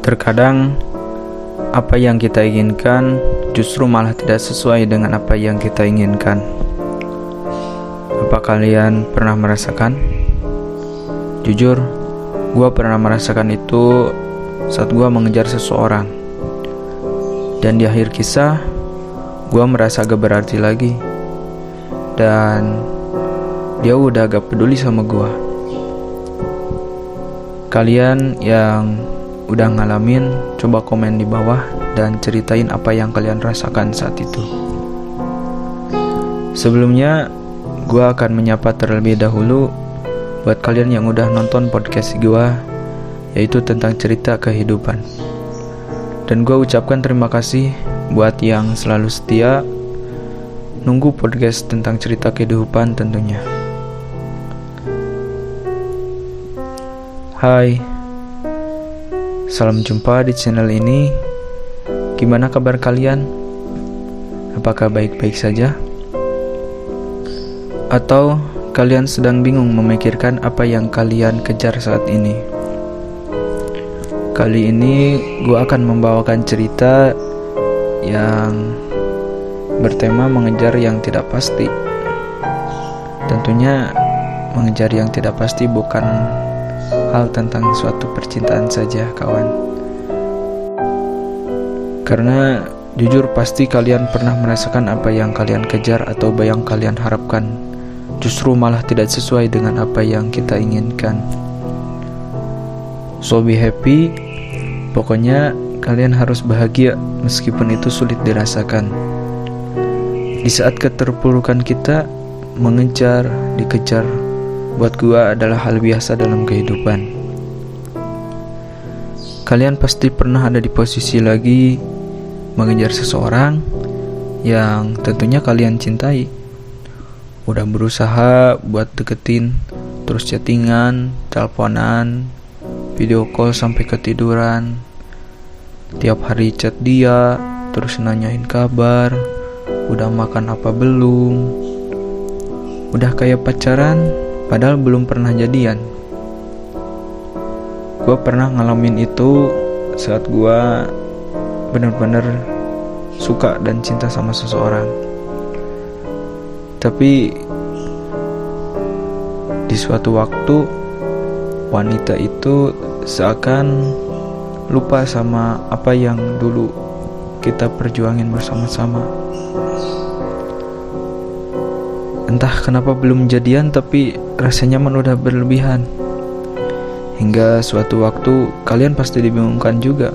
Terkadang apa yang kita inginkan justru malah tidak sesuai dengan apa yang kita inginkan. Apa kalian pernah merasakan? Jujur, gue pernah merasakan itu saat gue mengejar seseorang. Dan di akhir kisah, gue merasa gak berarti lagi. Dan dia udah gak peduli sama gue. Kalian yang udah ngalamin, coba komen di bawah dan ceritain apa yang kalian rasakan saat itu. Sebelumnya, gue akan menyapa terlebih dahulu buat kalian yang udah nonton podcast gue, yaitu tentang cerita kehidupan. Dan gue ucapkan terima kasih buat yang selalu setia nunggu podcast tentang cerita kehidupan tentunya. Hai, salam jumpa di channel ini. Gimana kabar kalian? Apakah baik-baik saja? Atau kalian sedang bingung memikirkan apa yang kalian kejar saat ini? Kali ini gue akan membawakan cerita yang bertema mengejar yang tidak pasti. Tentunya mengejar yang tidak pasti bukan hal tentang suatu percintaan saja, kawan. Karena jujur pasti kalian pernah merasakan apa yang kalian kejar atau yang kalian harapkan justru malah tidak sesuai dengan apa yang kita inginkan. So be happy. Pokoknya kalian harus bahagia meskipun itu sulit dirasakan. Di saat keterpurukan kita, mengejar, dikejar, buat gua adalah hal biasa dalam kehidupan. Kalian pasti pernah ada di posisi lagi mengejar seseorang yang tentunya kalian cintai. Udah berusaha buat deketin, terus chattingan, teleponan, video call sampai ketiduran. Tiap hari chat dia, terus nanyain kabar, udah makan apa belum. Udah kayak pacaran, padahal belum pernah jadian. Gue pernah ngalamin itu saat gue bener-bener suka dan cinta sama seseorang. Tapi di suatu waktu wanita itu seakan lupa sama apa yang dulu kita perjuangin bersama-sama. Entah kenapa belum jadian, tapi rasanya udah berlebihan. Hingga suatu waktu kalian pasti dibingungkan juga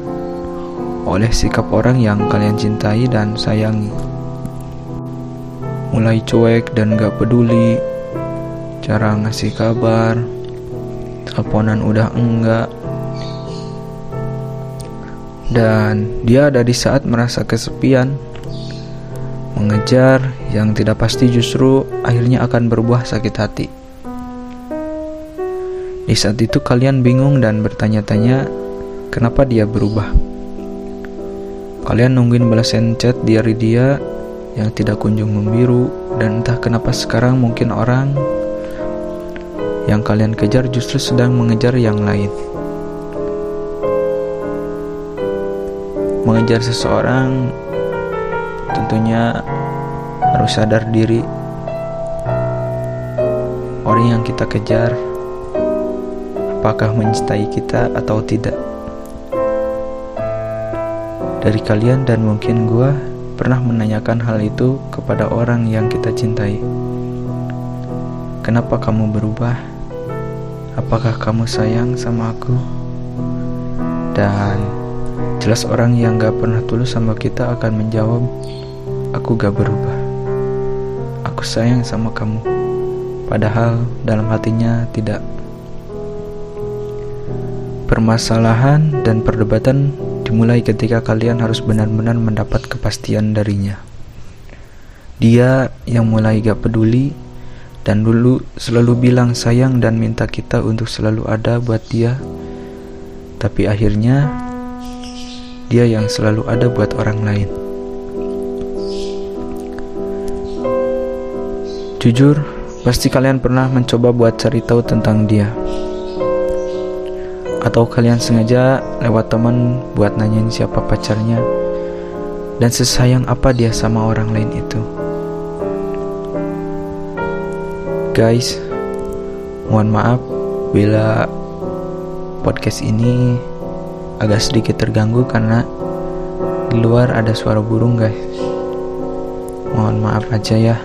oleh sikap orang yang kalian cintai dan sayangi. Mulai cuek dan gak peduli, cara ngasih kabar, teleponan udah enggak. Dan dia ada di saat merasa kesepian. Mengejar yang tidak pasti justru akhirnya akan berbuah sakit hati. Di saat itu kalian bingung dan bertanya-tanya kenapa dia berubah. Kalian nungguin balasan chat dari dia yang tidak kunjung membiru. Dan entah kenapa sekarang mungkin orang yang kalian kejar justru sedang mengejar yang lain. Mengejar seseorang tentunya harus sadar diri. Orang yang kita kejar apakah mencintai kita atau tidak. Dari kalian dan mungkin gue pernah menanyakan hal itu kepada orang yang kita cintai. Kenapa kamu berubah? Apakah kamu sayang sama aku? Dan jelas orang yang gak pernah tulus sama kita akan menjawab, aku gak berubah. Aku sayang sama kamu. Padahal dalam hatinya tidak. Permasalahan dan perdebatan dimulai ketika kalian harus benar-benar mendapat kepastian darinya. Dia yang mulai gak peduli dan dulu selalu bilang sayang dan minta kita untuk selalu ada buat dia. Tapi akhirnya dia yang selalu ada buat orang lain. Jujur, pasti kalian pernah mencoba buat cari tahu tentang dia. Atau kalian sengaja lewat teman buat nanyain siapa pacarnya dan sesayang apa dia sama orang lain itu. Guys, mohon maaf bila podcast ini agak sedikit terganggu karena di luar ada suara burung guys. Mohon maaf aja ya.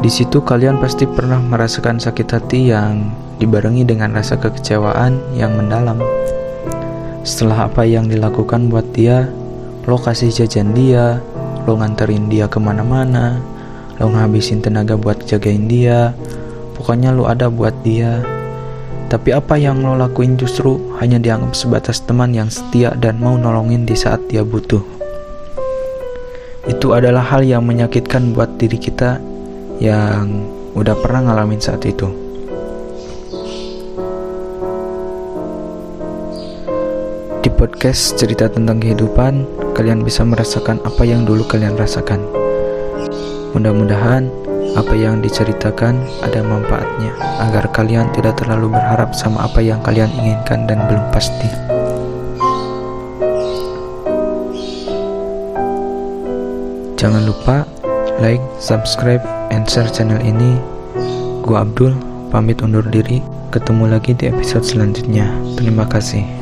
Di situ kalian pasti pernah merasakan sakit hati yang dibarengi dengan rasa kekecewaan yang mendalam. Setelah apa yang dilakukan buat dia, lo kasih jajan dia, lo nganterin dia kemana-mana, lo ngabisin tenaga buat jagain dia, pokoknya lo ada buat dia. Tapi apa yang lo lakuin justru hanya dianggap sebatas teman yang setia dan mau nolongin di saat dia butuh. Itu adalah hal yang menyakitkan buat diri kita yang udah pernah ngalamin saat itu. Di podcast cerita tentang kehidupan, kalian bisa merasakan apa yang dulu kalian rasakan. Mudah-mudahan apa yang diceritakan ada manfaatnya, agar kalian tidak terlalu berharap sama apa yang kalian inginkan dan belum pasti. Jangan lupa like, subscribe, and share channel ini. Gua Abdul, pamit undur diri. Ketemu lagi di episode selanjutnya. Terima kasih.